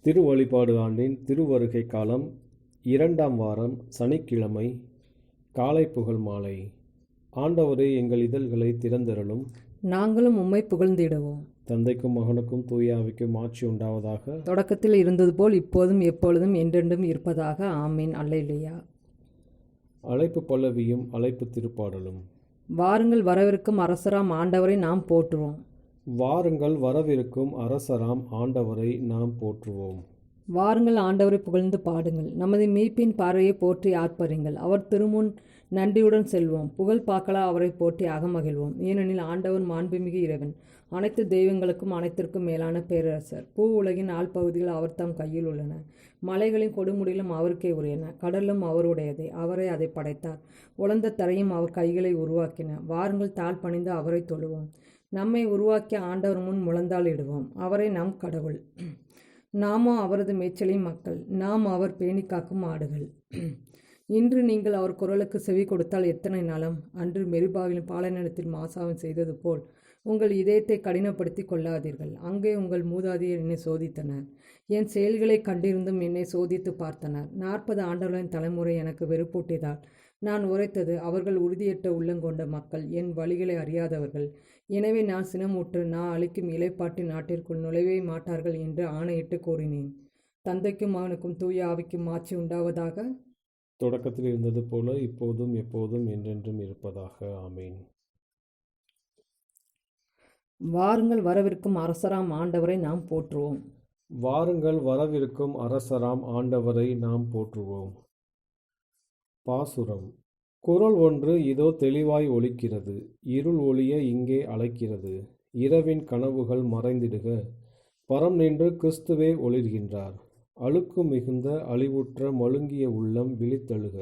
திருவழிபாடு ஆண்டின் திருவருகை காலம் 2ஆம் வாரம் சனிக்கிழமை காலை புகழ் மாலை. ஆண்டவரே, எங்கள் இதழ்களை திறந்தருளும், நாங்களும் உம்மை புகழ்ந்திடுவோம். தந்தைக்கும் மகனுக்கும் தூய ஆவிக்கும் ஆட்சி உண்டாவதாக. தொடக்கத்தில் இருந்தது போல் இப்போதும் எப்பொழுதும் என்றென்றும் இருப்பதாக. ஆமீன். அல்லேலூயா. அழைப்பு பல்லவியும் அழைப்பு திருப்பாடலும். வாருங்கள், வரவிருக்கும் அரசராம் ஆண்டவரை நாம் போற்றுவோம். வாருங்கள், வரவிருக்கும் அரசராம் ஆண்டவரை நாம் போற்றுவோம். வாருங்கள், ஆண்டவரை புகழ்ந்து பாடுங்கள். நமது மீட்பின் பார்வையை போற்றி ஆர்ப்பரிங்கள். அவர் திருமுன் நன்றியுடன் செல்வோம். புகழ் பாக்களா அவரை போற்றி அகமகிழ்வோம். ஏனெனில் ஆண்டவர் மாண்புமிகு இறைவன், அனைத்து தெய்வங்களுக்கும் அனைத்திற்கும் மேலான பேரரசர். பூ உலகின் ஆழ்பகுதிகள் அவர் தம் கையில் உள்ளன. மலைகளின் கொடுமுடியிலும் அவருக்கே உரியன. கடலும் அவருடையதே, அவரே அதை படைத்தார். உலர்ந்த தரையும் அவர் கைகளை உருவாக்கின. வாருங்கள், தாழ் பணிந்து அவரை தொழுவோம். நம்மை உருவாக்கிய ஆண்டவர் முன் முழந்தாள் இடுவோம். அவரே நம் கடவுள், நாமோ அவரது மேய்ச்சலின் மக்கள். நாம் அவர் பேணி காக்கும் ஆடுகள். இன்று நீங்கள் அவர் குரலுக்கு செவி கொடுத்தால் எத்தனை நலம். அன்று மெரிபாவின் பாலைநிலத்தில் மாசாவின் செய்தது போல் உங்கள் இதயத்தை கடினப்படுத்தி கொள்ளாதீர்கள். அங்கே உங்கள் மூதாதையர் என்னை சோதித்தனர். என் செயல்களை கண்டிருந்தும் என்னை சோதித்து பார்த்தனர். 40 ஆண்டுகளின் தலைமுறை எனக்கு வெறுப்பூட்டியதால் நான் உரைத்தது, அவர்கள் உறுதியற்ற உள்ளங்கொண்ட மக்கள், என் வழிகளை அறியாதவர்கள். எனவே நான் சினமுற்று, நான் அளிக்கும் இலைப்பாட்டின் நாட்டிற்குள் நுழைவே மாட்டார்கள் என்று ஆணையிட்டு கூறினேன். தந்தைக்கும் மகனுக்கும் தூய ஆவிக்கும் ஆட்சி உண்டாவதாக. தொடக்கத்தில் இருந்தது போல இப்போதும் எப்போதும் என்றென்றும் இருப்பதாக. ஆமீன். வாருங்கள், வரவிருக்கும் அரசராம் ஆண்டவரை நாம் போற்றுவோம். வாருங்கள், வரவிருக்கும் அரசராம் ஆண்டவரை நாம் போற்றுவோம். பாசுரம். குரல் ஒன்று இதோ தெளிவாய் ஒலிக்கிறது, இருள் ஒளிய இங்கே அழைக்கிறது. இரவின் கனவுகள் மறைந்திடுக, பரம் நின்று கிறிஸ்துவே ஒளிர்கின்றார். அழுக்கு மிகுந்த அழிவுற்ற மழுங்கிய உள்ளம் விழித்தழுக,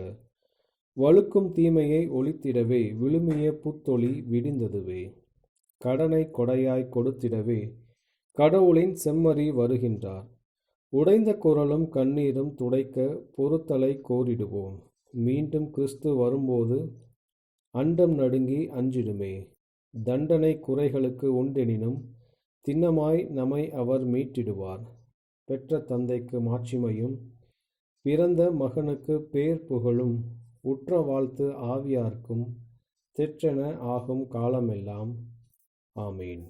வழுக்கும் தீமையை ஒளித்திடவே விழுமிய புத்தொளி விடிந்ததுவே. கடனை கொடையாய் கொடுத்திடவே கடவுளின் செம்மறி வருகின்றார். உடைந்த குரலும் கண்ணீரும் துடைக்க பொறுத்தலை கோரிடுவோம். மீண்டும் கிறிஸ்து வரும்போது அண்டம் நடுங்கி அஞ்சிடுமே. தண்டனை குறைகளுக்கு உண்டெனினும் திண்ணமாய் நம்மை அவர் மீட்டிடுவார். பெற்ற தந்தைக்கு மாட்சிமையும் பிறந்த மகனுக்கு பேர் புகழும் உற்ற வாழ்த்து ஆவியார்க்கும் தெற்றென ஆகும் காலமெல்லாம். ஆமீன்.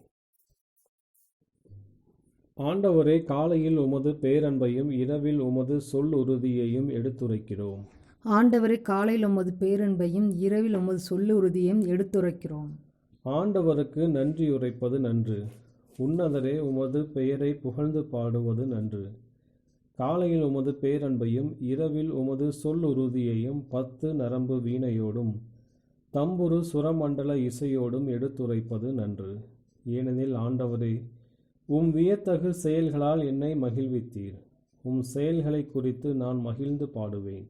ஆண்டவரே, காலையில் உமது பேரன்பையும் இரவில் உமது சொல்லுறுதியையும் எடுத்துரைக்கிறோம். ஆண்டவரே, காலையில் உமது பேரன்பையும் இரவில் உமது சொல்லுறுதியையும் எடுத்துரைக்கிறோம். ஆண்டவருக்கு நன்றியுரைப்பது நன்று. உன்னதரே, உமது பெயரை புகழ்ந்து பாடுவது நன்று. காலையில் உமது பேரன்பையும் இரவில் உமது சொல்லுறுதியையும் 10 நரம்பு வீணையோடும் தம்புரு சுரமண்டல இசையோடும் எடுத்துரைப்பது நன்று. ஏனெனில் ஆண்டவரே, உம் வியத்தகு செயல்களால் என்னை மகிழ்வித்தீர். உம் செயல்களை குறித்து நான் மகிழ்ந்து பாடுவேன்.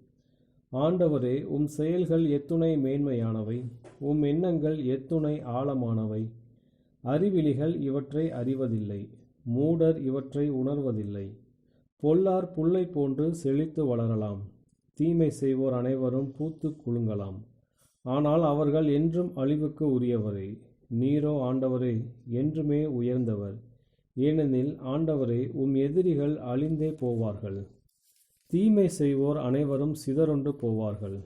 ஆண்டவரே, உம் செயல்கள் எத்துணை மேன்மையானவை, உம் எண்ணங்கள் எத்துணை ஆழமானவை. அறிவிலிகள் இவற்றை அறிவதில்லை, மூடர் இவற்றை உணர்வதில்லை. பொல்லார் புல்லை போன்று செழித்து வளரலாம், தீமை செய்வோர் அனைவரும் பூத்து குலுங்கலாம். ஆனால் அவர்கள் என்றும் அழிவுக்கு உரியவரே. நீரோ ஆண்டவரே என்றுமே உயர்ந்தவர். ஏனெனில் ஆண்டவரே, உம் எதிரிகள் அழிந்தே போவார்கள். தீமை செய்வோர் அனைவரும் சிதறுண்டு போவார்கள்.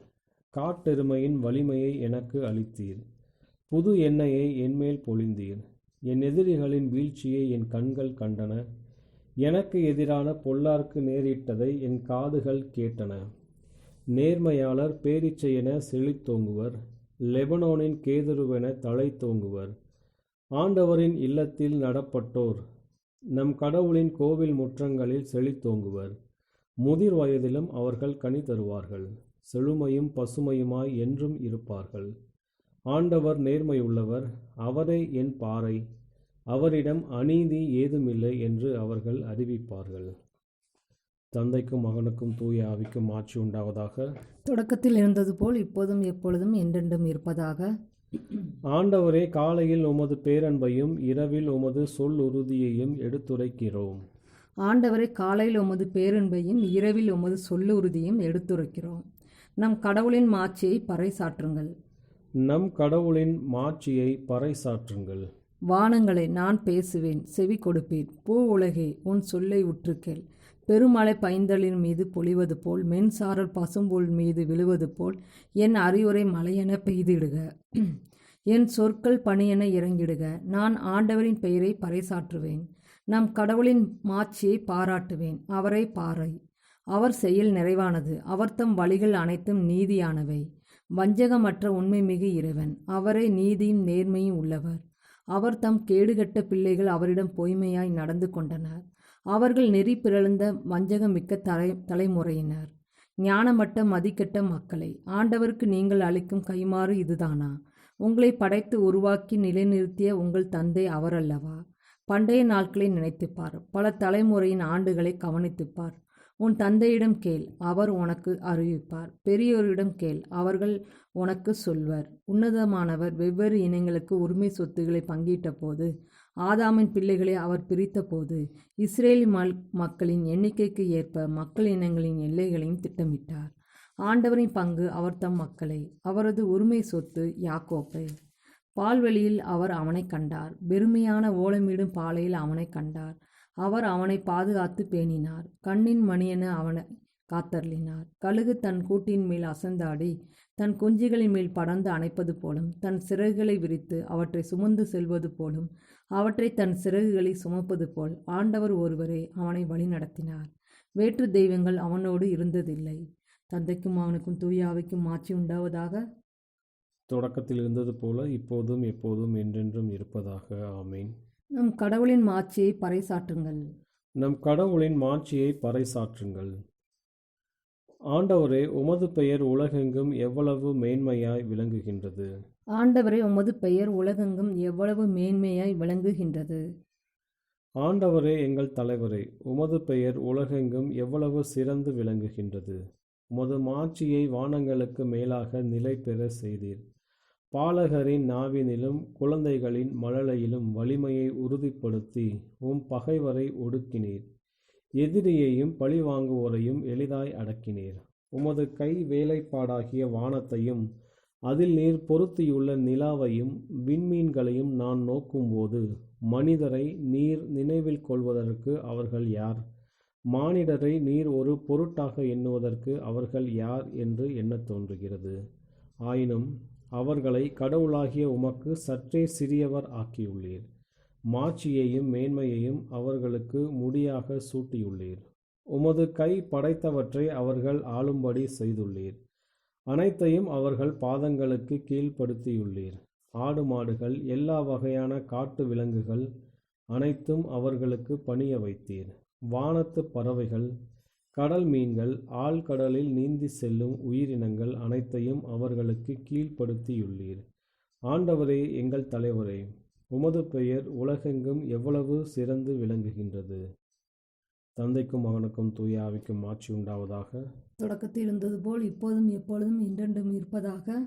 காட்டெருமையின் வலிமையை எனக்கு அளித்தீர், புது எண்ணெயை என்மேல் பொழிந்தீர். என் எதிரிகளின் வீழ்ச்சியை என் கண்கள் கண்டன. எனக்கு எதிரான பொல்லார்க்கு நேரிட்டதை என் காதுகள் கேட்டன. நேர்மையாளர் பேரிச்சையென செழித்தோங்குவர், லெபனோனின் கேதுருவென தலை தோங்குவர். ஆண்டவரின் இல்லத்தில் நடப்பட்டோர் நம் கடவுளின் கோவில் முற்றங்களில் செழித்தோங்குவர். முதிர் வயதிலும் அவர்கள் கனி தருவார்கள், செழுமையும் பசுமையுமாய் என்றும் இருப்பார்கள். ஆண்டவர் நேர்மையுள்ளவர், அவரே என் பாறை, அவரிடம் அநீதி ஏதுமில்லை என்று அவர்கள் அறிவிப்பார்கள். தந்தைக்கும் மகனுக்கும் தூய ஆவிக்கும் ஆட்சி உண்டாவதாக. தொடக்கத்தில் இருந்தது போல் இப்போதும் எப்பொழுதும் என்றென்றும் இருப்பதாக. ஆண்டவரே, காலையில் உமது பேரன்பையும் இரவில் உமது சொல்லுறுதியையும் எடுத்துரைக்கிறோம். ஆண்டவரை, காலையில் உமது பேரன்பையும் இரவில் உமது சொல்லுறுதியும் எடுத்துரைக்கிறோம். நம் கடவுளின் மாட்சியை பறைசாற்றுங்கள். நம் கடவுளின் மாட்சியை பறைசாற்றுங்கள். வானங்களே, நான் பேசுவேன், செவி கொடுப்பீர். பூ உலகே, உன் சொல்லை உற்றுக்கேள். பெருமழை பைந்தளிர் மீது பொழிவது போல், மென்சாரல் பசும்புல் மீது விழுவது போல், என் அறிவுரை மழையென பெய்திடுக. என் சொற்கள் பணியென இறங்கிடுக. நான் ஆண்டவரின் பெயரை பறைசாற்றுவேன். நம் கடவுளின் மாட்சியை பாராட்டுவேன். அவரை பாரை. அவர் செயல் நிறைவானது. அவர் தம் வழிகள் அனைத்தும் நீதியானவை. வஞ்சகமற்ற உண்மைமிகு இறைவன். அவரை நீதியும் நேர்மையும் உள்ளவர். அவர் தம் கேடுகட்ட பிள்ளைகள் அவரிடம் பொய்மையாய் நடந்து கொண்டனர். அவர்கள் நெறி பிறழ்ந்த வஞ்சகமிக்க தலைமுறையினர். ஞானமற்ற மதிக்கெட்ட மக்களை ஆண்டவருக்கு நீங்கள் அளிக்கும் கைமாறு இதுதானா? உங்களை படைத்து உருவாக்கி நிலைநிறுத்திய உங்கள் தந்தை அவரல்லவா? பண்டைய நாட்களை நினைத்துப்பார். பல தலைமுறையின் ஆண்டுகளை கவனித்துப்பார். உன் தந்தையிடம் கேள், அவர் உனக்கு அறிவிப்பார். பெரியோரிடம் கேள், அவர்கள் உனக்கு சொல்வர். உன்னதமானவர் வெவ்வேறு இனங்களுக்கு உரிமை சொத்துக்களை பங்கிட்ட போது, ஆதாமின் பிள்ளைகளை அவர் பிரித்த போது, இஸ்ரேல் மக்களின் எண்ணிக்கைக்கு ஏற்ப மக்கள் இனங்களின் எல்லைகளையும் திட்டமிட்டார். ஆண்டவரின் பங்கு அவர் தம் மக்களை, அவரது உரிமை சொத்து யாக்கோப்பை. பால்வெளியில் அவர் அவனை கண்டார். வெறுமையான ஓலமிடும் பாலையில் அவனை கண்டார். அவர் அவனை பாதுகாத்து பேணினார். கண்ணின் மணியென அவனை காத்தருளினார். கழுகு தன் கூட்டின் மேல் அசந்தாடி தன் குஞ்சுகளின் மேல் படர்ந்து அணைப்பது போலும், தன் சிறகுகளை விரித்து அவற்றை சுமந்து செல்வது போலும், அவற்றை தன் சிறகுகளை சுமப்பது போல் ஆண்டவர் ஒருவரே அவனை வழி நடத்தினார். வேற்று தெய்வங்கள் அவனோடு இருந்ததில்லை. தந்தைக்கும் அவனுக்கும் தூய ஆவிக்கும் மாட்சி உண்டாவதாக. தொடக்கத்தில் இருந்தது போல இப்போதும் எப்போதும் என்றென்றும் இருப்பதாக. ஆமீன். நம் கடவுளின் மாட்சியை பறைசாற்றுங்கள். நம் கடவுளின் மாட்சியை பறைசாற்றுங்கள். ஆண்டவரே, உமது பெயர் உலகெங்கும் எவ்வளவு மேன்மையாய் விளங்குகின்றது. ஆண்டவரே, உமது பெயர் உலகெங்கும் எவ்வளவு மேன்மையாய் விளங்குகின்றது. ஆண்டவரே, எங்கள் தலைவரே, உமது பெயர் உலகெங்கும் எவ்வளவு சிறந்து விளங்குகின்றது. உமது மாட்சியை வானங்களுக்கு மேலாக நிலை பெற செய்தீர். பாலகரின் நாவினிலும் குழந்தைகளின் மழலையிலும் வலிமையை உறுதிப்படுத்தி உம் பகைவரை ஒடுக்கினீர். எதிரியையும் பழிவாங்குவோரையும் எளிதாய் அடக்கினீர். உமது கை வேலைப்பாடாகிய வானத்தையும் அதில் நீர் பொருத்தியுள்ள நிலாவையும் விண்மீன்களையும் நான் நோக்கும்போது, மனிதரை நீர் நினைவில் கொள்வதற்கு அவர்கள் யார்? மானிடரை நீர் ஒரு பொருட்டாக எண்ணுவதற்கு அவர்கள் யார் என்று எண்ணத் தோன்றுகிறது. ஆயினும் அவர்களை கடவுளாகிய உமக்கு சற்றே சிறியவர் ஆக்கியுள்ளீர். மாட்சியையும் மேன்மையையும் அவர்களுக்கு முடியாக சூட்டியுள்ளீர். உமது கை படைத்தவற்றை அவர்கள் ஆளும்படி செய்துள்ளீர். அனைத்தையும் அவர்கள் பாதங்களுக்கு கீழ்ப்படுத்தியுள்ளீர். ஆடு மாடுகள், எல்லா வகையான காட்டு விலங்குகள் அனைத்தும் அவர்களுக்கு பணிய வைத்தீர். வானத்து பறவைகள், கடல் மீன்கள், ஆழ்கடலில் நீந்தி செல்லும் உயிரினங்கள் அனைத்தையும் அவர்களுக்கு கீழ்ப்படுத்தியுள்ளீர். ஆண்டவரே, எங்கள் தலைவரே, உமது பெயர் உலகெங்கும் எவ்வளவு சிறந்து விளங்குகின்றது. தந்தைக்கும் மகனுக்கும் தூய ஆவிக்கும் மாட்சி உண்டாவதாக. தொடக்கத்தில் இருந்தது போல் இப்போதும் எப்பொழுதும் என்றென்றும் இருப்பதாக.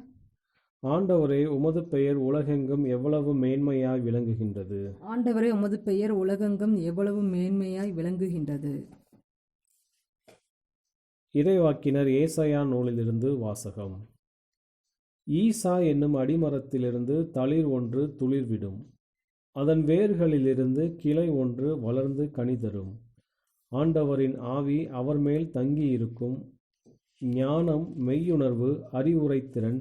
ஆண்டவரே, உமது பெயர் உலகெங்கும் எவ்வளவு மேன்மையாய் விளங்குகின்றது. ஆண்டவரே, உமது பெயர் உலகெங்கும் எவ்வளவு மேன்மையாய் விளங்குகின்றது. இறைவாக்கினர் ஏசாயா நூலிலிருந்து வாசகம். ஈசா என்னும் அடிமரத்திலிருந்து தளிர் ஒன்று துளிர்விடும். அதன் வேர்களிலிருந்து கிளை ஒன்று வளர்ந்து கனி தரும். ஆண்டவரின் ஆவி அவர் மேல் தங்கியிருக்கும். ஞானம், மெய்யுணர்வு, அறிவுரைத்திறன்,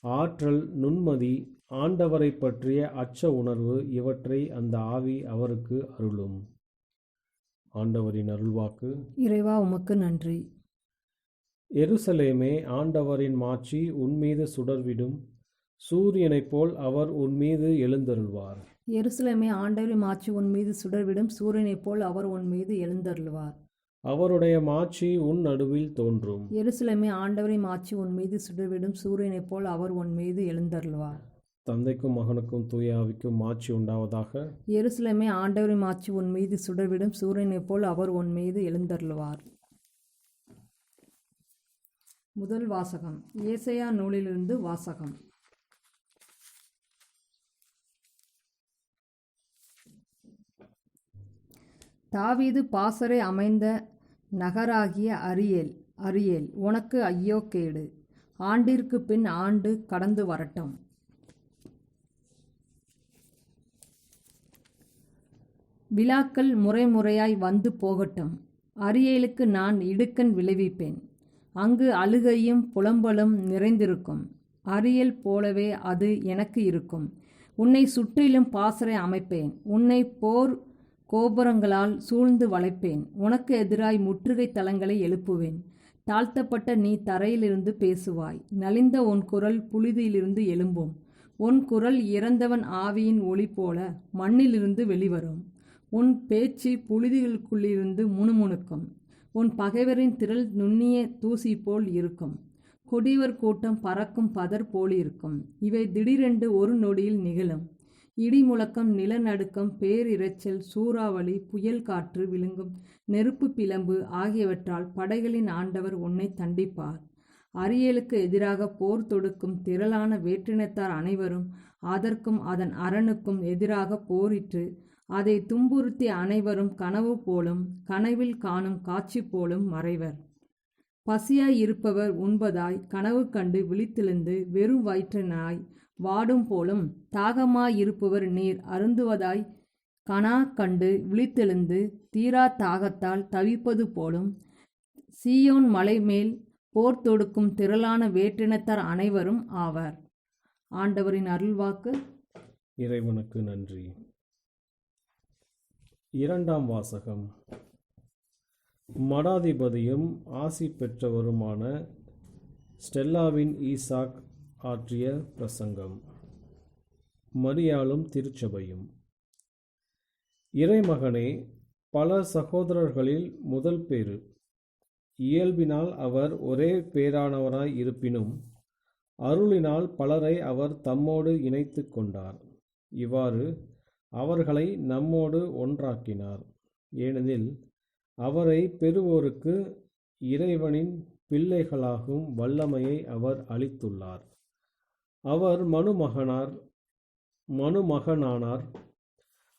ஆற்றல், நுண்மதி, ஆண்டவரை பற்றிய அச்ச உணர்வு இவற்றை அந்த ஆவி அவருக்கு அருளும். ஆண்டவரின் அருள்வாக்கு. இறைவா, உமக்கு நன்றி. எருசலேமே, ஆண்டவரின் மாட்சி உன்மீது சுடர்விடும். சூரியனைப் போல் அவர் உன்மீது எழுந்தருள்வார். எருசலேமே, ஆண்டவரின் மாட்சி உன்மீது சுடர்விடும். சூரியனைப் போல் அவர் உன்மீது எழுந்தருள்வார். அவருடைய மாட்சி உன் நடுவில் தோன்றும். எருசலேமே, ஆண்டவரின் மாட்சி உன்மீது சுடர்விடும். சூரியனைப் போல் அவர் உன்மீது எழுந்தருள்வார். தந்தைக்கும் மகனுக்கும் தூய ஆவிக்கும் மாட்சி உண்டாவதாக. எருசலேமே, ஆண்டவரின் மாட்சி உன்மீது சுடர்விடும். சூரியனைப் போல் அவர் உன்மீது எழுந்தருள்வார். முதல் வாசகம். ஏசாயா நூலிலிருந்து வாசகம். தாவீது பாசறை அமைந்த நகராகிய அரியேல், உனக்கு ஐயோ கேடு! ஆண்டிற்கு பின் ஆண்டு கடந்து வரட்டும். விழாக்கள் முறைமுறையாய் வந்து போகட்டும். அரியேலுக்கு நான் இடுக்கண் விளைவிப்பேன். அங்கு அழுகையும் புலம்பலும் நிறைந்திருக்கும். அரியேல் போலவே அது எனக்கு இருக்கும். உன்னை சுற்றிலும் பாசறை அமைப்பேன். உன்னை போர் கோபுரங்களால் சூழ்ந்து வளைப்பேன். உனக்கு எதிராய் முற்றுகை தளங்களை எழுப்புவேன். தாழ்த்தப்பட்ட நீ தரையிலிருந்து பேசுவாய். நலிந்த உன் குரல் புழுதியிலிருந்து எழும்பும். உன் குரல் இறந்தவன் ஆவியின் ஒளி போல மண்ணிலிருந்து வெளிவரும். உன் பேச்சு புழுதிகளுக்குள்ளிருந்து முணுமுணுக்கும். உன் பகைவரின் திரள் நுண்ணிய தூசி போல் இருக்கும். கொடியவர் கூட்டம் பறக்கும் பதர் போலிருக்கும். இவை திடீரென்று ஒரு நொடியில் நிகழும். இடி முழக்கம், நிலநடுக்கம், பேரிரைச்சல், சூறாவளி, புயல் காற்று, விழுங்கும் நெருப்பு பிளம்பு ஆகியவற்றால் படைகளின் ஆண்டவர் உன்னை தண்டிப்பார். அரியேலுக்கு எதிராக போர் தொடுக்கும் திரளான வேற்றினத்தார் அனைவரும் அதற்கும் அதன் அரணுக்கும் எதிராக போரிட்டு அதை துன்புறுத்திய அனைவரும் கனவு போலும் கனவில் காணும் காட்சி போலும் மறைவர். பசியாய் இருப்பவர் உண்பதாய் கனவு கண்டு விழித்தெழுந்து வெறும் வயிற்றினாய் வாடும் போலும், தாகமாயிருப்பவர் நீர் அருந்துவதாய் கனா கண்டு விழித்தெழுந்து தீரா தாகத்தால் தவிப்பது போலும், சீயோன் மலை மேல் போர் தொடுக்கும் திரளான வேற்றினத்தார் அனைவரும் ஆவர். ஆண்டவரின் அருள்வாக்கு. இறைவனுக்கு நன்றி. இரண்டாம் வாசகம். மடாதிபதியும் ஆசி பெற்றவருமான ஸ்டெல்லாவின் ஈசாக் ஆற்றிய பிரசங்கம். மரியாளும் திருச்சபையும். இறைமகனே, பல சகோதரர்களில் முதல் பேறு. இயல்பினால் அவர் ஒரே பேரானவராய் இருப்பினும் அருளினால் பலரை அவர் தம்மோடு இணைத்து கொண்டார். இவ்வாறு அவர்களை நம்மோடு ஒன்றாக்கினார். ஏனெனில் அவரை பெறுவோருக்கு இறைவனின் பிள்ளைகளாகும் வல்லமையை அவர் அளித்துள்ளார். அவர் மனுமகனானார்.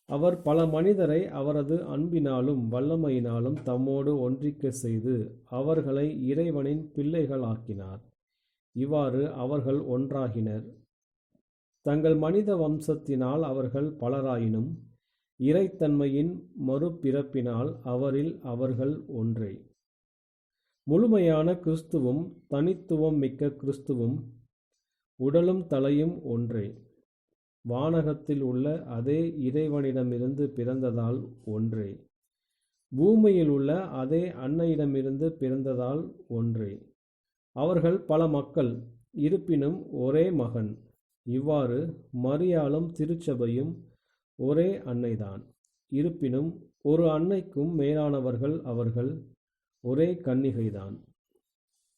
அவர் பல மனிதரை அவரது அன்பினாலும் வல்லமையினாலும் தம்மோடு ஒன்றிக்க செய்து அவர்களை இறைவனின் பிள்ளைகளாக்கினார். இவ்வாறு அவர்கள் ஒன்றாகினர். தங்கள் மனித வம்சத்தினால் அவர்கள் பலராயினும் இறைத்தன்மையின் மறுபிறப்பினால் அவரில் அவர்கள் ஒன்றே. முழுமையான கிறிஸ்துவும் தனித்துவம் மிக்க கிறிஸ்துவும் உடலும் தலையும் ஒன்றே. வானகத்தில் உள்ள அதே இறைவனிடமிருந்து பிறந்ததால் ஒன்றே. பூமியில் உள்ள அதே அன்னையிடமிருந்து பிறந்ததால் ஒன்றே. அவர்கள் பல மக்கள், இருப்பினும் ஒரே மகன். இவ்வாறு மரியாளும் திருச்சபையும் ஒரே அன்னைதான். இருப்பினும் ஒரு அன்னைக்கும் மேலானவர்கள் அவர்கள். ஒரே கன்னிகைதான்.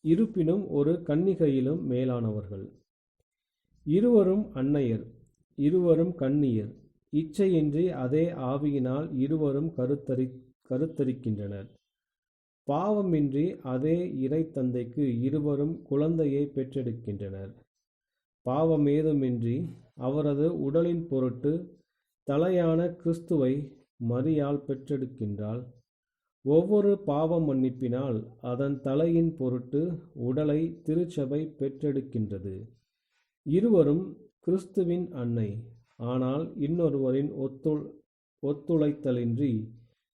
இருப்பினும் ஒரு கன்னிகையிலும் மேலானவர்கள். இருவரும் அன்னையர், இருவரும் கன்னியர். இச்சையின்றி அதே ஆவியினால் இருவரும் கருத்தரிக்கின்றனர். பாவமின்றி அதே இறை தந்தைக்கு இருவரும் குழந்தையை பெற்றெடுக்கின்றனர். பாவமேதுமின்றி அவரது உடலின் பொருட்டு தலையான கிறிஸ்துவை மரியாள் பெற்றெடுக்கின்றாள். ஒவ்வொரு பாவ மன்னிப்பினால் அதன் தலையின் பொருட்டு உடலை திருச்சபை பெற்றெடுக்கின்றது. இருவரும் கிறிஸ்துவின் அன்னை. ஆனால் இன்னொருவரின் ஒத்துழைத்தலின்றி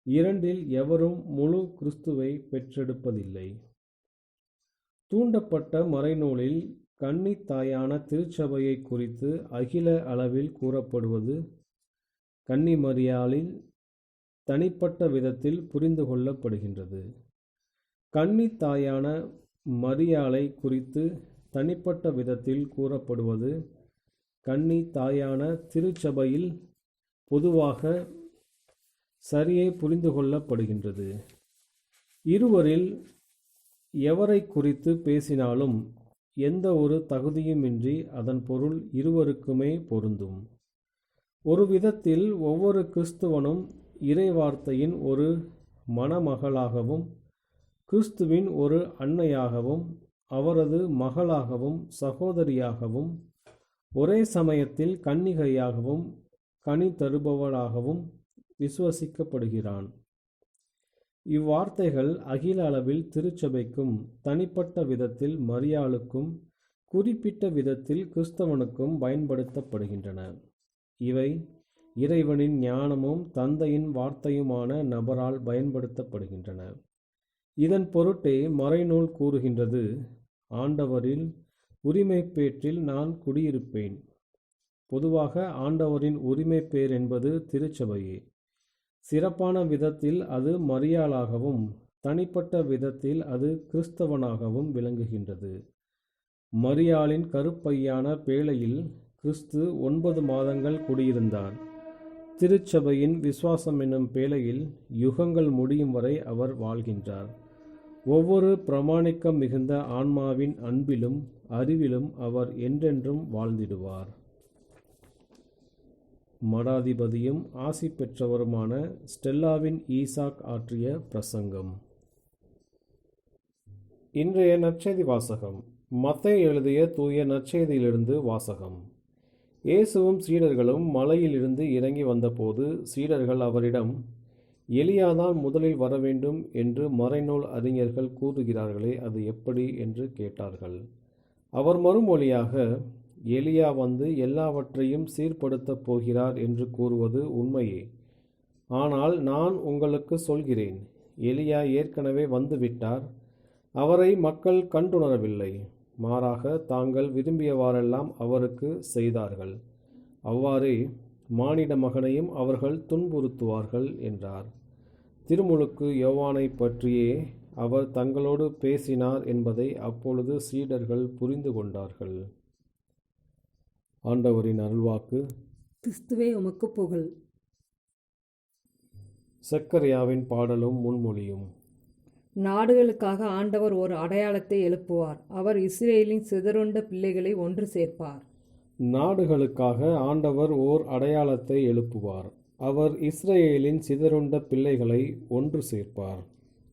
இரண்டில் எவரும் முழு கிறிஸ்துவை பெற்றெடுப்பதில்லை. தூண்டப்பட்ட மறைநூலில் கன்னித்தாயான திருச்சபையை குறித்து அகில அளவில் கூறப்படுவது கன்னி மரியாளில் தனிப்பட்ட விதத்தில் புரிந்து கொள்ளப்படுகின்றது. கன்னித்தாயான மரியாளை குறித்து தனிப்பட்ட விதத்தில் கூறப்படுவது கன்னி தாயான திருச்சபையில் பொதுவாக சரியே புரிந்து கொள்ளப்படுகின்றது. இருவரில் எவரை குறித்து பேசினாலும் எந்த ஒரு தகுதியுமின்றி அதன் பொருள் இருவருக்குமே பொருந்தும். ஒரு விதத்தில் ஒவ்வொரு கிறிஸ்துவனும் இறைவார்த்தையின் ஒரு மணமகளாகவும் கிறிஸ்துவின் ஒரு அன்னையாகவும் அவரது மகளாகவும் சகோதரியாகவும் ஒரே சமயத்தில் கன்னிகையாகவும் கனி தருபவளாகவும் விசுவசிக்கப்படுகிறான். இவ்வார்த்தைகள் அகில அளவில் திருச்சபைக்கும் தனிப்பட்ட விதத்தில் மரியாளுக்கும் குறிப்பிட்ட விதத்தில் கிறிஸ்தவனுக்கும் பயன்படுத்தப்படுகின்றன. இவை இறைவனின் ஞானமும் தந்தையின் வார்த்தையுமான நபரால் பயன்படுத்தப்படுகின்றன. இதன் பொருட்டே மறைநூல் கூறுகின்றது, ஆண்டவரில் உரிமைப்பேற்றில் நான் குடியிருப்பேன். பொதுவாக ஆண்டவரின் உரிமைப்பேர் என்பது திருச்சபையே. சிறப்பான விதத்தில் அது மரியாளாகவும் தனிப்பட்ட விதத்தில் அது கிறிஸ்தவனாகவும் விளங்குகின்றது. மரியாளின் கருப்பையான பேழையில் கிறிஸ்து 9 மாதங்கள் குடியிருந்தார். திருச்சபையின் விசுவாசம் என்னும் பேழையில் யுகங்கள் முடியும் வரை அவர் வாழ்கின்றார். ஒவ்வொரு பிரமாணிக்கம் மிகுந்த ஆன்மாவின் அன்பிலும் அறிவிலும் அவர் என்றென்றும் வாழ்ந்திடுவார். மடாதிபதியும் ஆசி பெற்றவருமான ஸ்டெல்லாவின் ஈசாக் ஆற்றிய பிரசங்கம். இன்றைய நற்செய்தி வாசகம். மத்தேயு எழுதிய தூய நற்செய்தியிலிருந்து வாசகம். இயேசுவும் சீடர்களும் மலையிலிருந்து இறங்கி வந்தபோது சீடர்கள் அவரிடம், எலியாதான் முதலில் வரவேண்டும் என்று மறைநூல் அறிஞர்கள் கூறுகிறார்களே, அது எப்படி என்று கேட்டார்கள். அவர் மறுமொழியாக, எலியா வந்து எல்லாவற்றையும் சீர்படுத்தப் போகிறார் என்று கூறுவது உண்மையே. ஆனால் நான் உங்களுக்கு சொல்கிறேன், எலியா ஏற்கனவே வந்துவிட்டார். அவரை மக்கள் கண்டுணரவில்லை. மாறாக தாங்கள் விரும்பியவாறெல்லாம் அவருக்கு செய்தார்கள். அவ்வாறே மானிட மகனையும் அவர்கள் துன்புறுத்துவார்கள் என்றார். திருமுழுக்கு யோவானை பற்றியே அவர் தங்களோடு பேசினார் என்பதை அப்பொழுது சீடர்கள் புரிந்து கொண்டார்கள். ஆண்டவரின் அருள்வாக்கு. கிறிஸ்துவே உமக்கு புகழ். சக்கரியாவின் பாடலும் முன்மொழியும். நாடுகளுக்காக ஆண்டவர் ஒரு அடையாளத்தை எழுப்புவார். அவர் இஸ்ரேலின் சிதறுண்ட பிள்ளைகளை ஒன்று சேர்ப்பார். நாடுகளுக்காக ஆண்டவர் ஓர் அடையாளத்தை எழுப்புவார். அவர் இஸ்ரேலின் சிதறுண்ட பிள்ளைகளை ஒன்று சேர்ப்பார்.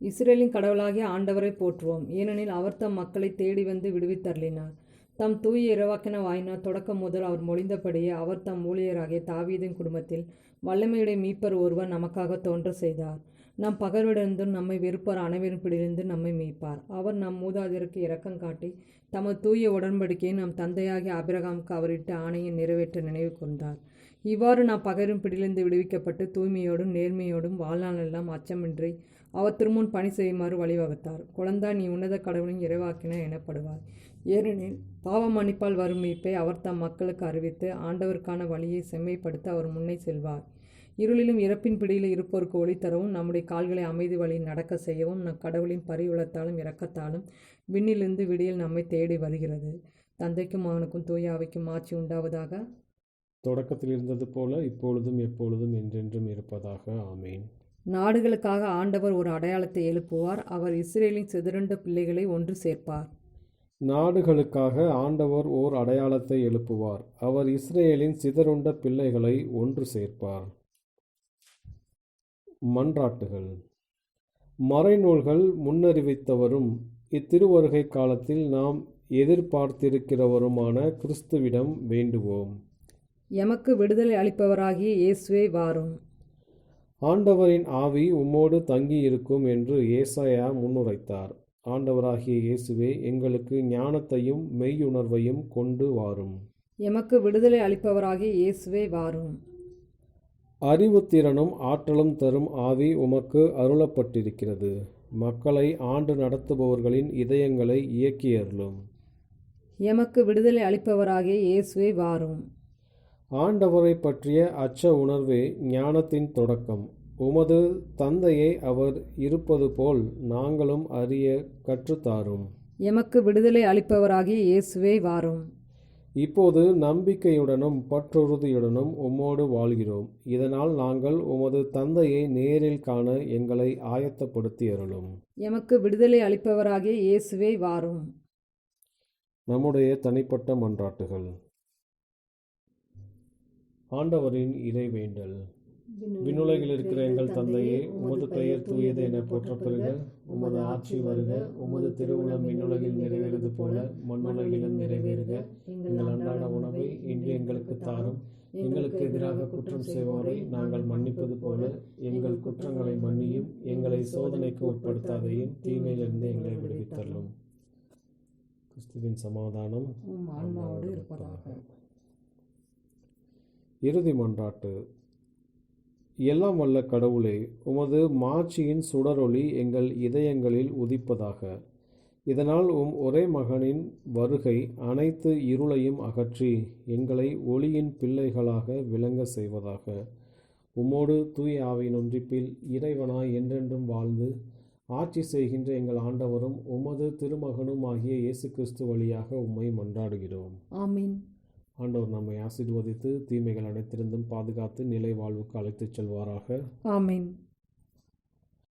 இஸ்ரேலின் கடவுளாகிய ஆண்டவரை போற்றுவோம். ஏனெனில் அவர் தம் மக்களை தேடி வந்து விடுவித்தருளினார். தம் தூய இறைவாக்கின வாயினார் தொடக்கம் முதல் அவர் மொழிந்தபடியே அவர் தம் ஊழியராகிய தாவீதின் குடும்பத்தில் வல்லமையுடைய மீட்பர் ஒருவர் நமக்காக தோன்ற செய்தார். நம் பகர்விடந்தும் நம்மை வெறுப்பார் அனைவரும் பிடிலிருந்து நம்மை மீட்பார். அவர் நம் மூதாதையருக்கு இரக்கம் காட்டி தமது தூய உடன்படிக்கையை நம் தந்தையாகிய ஆபிரகாமுக்கு அவரிட்ட ஆணையை நிறைவேற்ற நினைவு கூர்ந்தார். இவ்வாறு நாம் பகரும் பிடிலிருந்து விடுவிக்கப்பட்டு தூய்மையோடும் நேர்மையோடும் வாழ்நாளெல்லாம் அச்சமின்றி அவர் திருமுன் பணி செய்யுமாறு வழிவகுத்தார். குழந்தாய், நீ உன்னத கடவுளின் இறைவாக்கினர் எனப்படுவார். ஏனெனில் பாவ மன்னிப்பால் வரும் மீட்பை அவர் தம் மக்களுக்கு அறிவித்து ஆண்டவருக்கான வழியை செம்மைப்படுத்த அவர் முன்னே செல்வார். இருளிலும் இறப்பின் பிடியில் இருப்போருக்கு ஒளி தரவும் நம்முடைய கால்களை அமைதி வழியில் நடக்க செய்யவும் நம் கடவுளின் பரிவுளத்தாலும் இரக்கத்தாலும் விண்ணிலிருந்து விடியல் நம்மை தேடி வருகிறது. தந்தைக்கும் மகனுக்கும் தூய ஆவிக்கும் ஆட்சி உண்டாவதாக. தொடக்கத்தில் இருந்தது போல இப்பொழுதும் எப்பொழுதும் என்றென்றும் இருப்பதாக. ஆமேன். நாடுகளுக்காக ஆண்டவர் ஒரு அடையாளத்தை எழுப்புவார். அவர் இஸ்ரேலின் சிதறுண்ட பிள்ளைகளை ஒன்று சேர்ப்பார். நாடுகளுக்காக ஆண்டவர் ஓர் அடையாளத்தை எழுப்புவார். அவர் இஸ்ரேலின் சிதறுண்ட பிள்ளைகளை ஒன்று சேர்ப்பார். மன்றாட்டுகள். மறைநூல்கள் முன்னறிவித்தவரும் இத்திருவருகை காலத்தில் நாம் எதிர்பார்த்திருக்கிறவருமான கிறிஸ்துவிடம் வேண்டுவோம். எமக்கு விடுதலை அளிப்பவராகிய இயேசுவே வாரும். ஆண்டவரின் ஆவி உம்மோடு தங்கியிருக்கும் என்று ஏசாயா முன்னுரைத்தார். ஆண்டவராகிய இயேசுவே, எங்களுக்கு ஞானத்தையும் மெய்யுணர்வையும் கொண்டு வாரும். எமக்கு விடுதலை அளிப்பவராகிய இயேசுவே வாரும். அறிவுத்திறனும் ஆற்றலும் தரும் ஆவி உமக்கு அருளப்பட்டிருக்கிறது. மக்களை ஆண்டு நடத்துபவர்களின் இதயங்களை இயக்கியருளும். எமக்கு விடுதலை அளிப்பவராகிய இயேசுவே வாரும். ஆண்டவரை பற்றிய அச்ச உணர்வே ஞானத்தின் தொடக்கம். உமது தந்தையை அவர் இருப்பது போல் நாங்களும் அறிய கற்றுத்தாரும். எமக்கு விடுதலை அளிப்பவராகிய இயேசுவே வாரும். இப்போது நம்பிக்கையுடனும் பற்றுறுதியுடனும் உம்மோடு வாழ்கிறோம். இதனால் நாங்கள் உமது தந்தையை நேரில் காண எங்களை ஆயத்தப்படுத்தி அருளும். எமக்கு விடுதலை அளிப்பவராகிய இயேசுவே வாரும். நம்முடைய தனிப்பட்ட மன்றாட்டுகள். ஆண்டவரின் இறைவேண்டல். விண்ணுலகில் இருக்கிற எங்கள் தந்தையே, உமது பெயர் தூயது என போற்றப்பெறுக. உமது ஆட்சி வருக. உமது திருவுளம் விண்ணுலகில் நிறைவேறுவது போல மண்ணுலகிலும் நிறைவேறுக. எங்கள் அன்றாட உணவை இன்று எங்களுக்கு தாரும். எங்களுக்கு எதிராக குற்றம் செய்வோரை நாங்கள் மன்னிப்பது போல எங்கள் குற்றங்களை மன்னியும். எங்களை சோதனைக்கு உட்படுத்தாதையும் தீமையிலிருந்து எங்களை விடுவித்தள்ளும். கிறிஸ்துவின் சமாதானம் ஆன்மாவோடு இருப்பதாக. இறுதி மன்றாட்டு. எல்லாம் வல்ல கடவுளே, உமது மாட்சியின் சுடரொளி எங்கள் இதயங்களில் உதிப்பதாக. இதனால் ஒரே மகனின் வருகை அனைத்து இருளையும் அகற்றி எங்களை ஒளியின் பிள்ளைகளாக விளங்க செய்வதாக. உம்மோடு தூய ஆவியின் ஒன்றிப்பில் இறைவனாய் என்றென்றும் வாழ்ந்து ஆட்சி செய்கின்ற எங்கள் ஆண்டவரும் உமது திருமகனும் ஆகிய இயேசு கிறிஸ்து வழியாக உம்மை மன்றாடுகிறோம். ஆமீன். ஆண்டவர் நம்மை ஆசீர்வதித்து தீமைகள் அனைத்திருந்தும் பாதுகாத்து நிலை வாழ்வுக்கு அழைத்துச் செல்வாராக. ஆமீன்.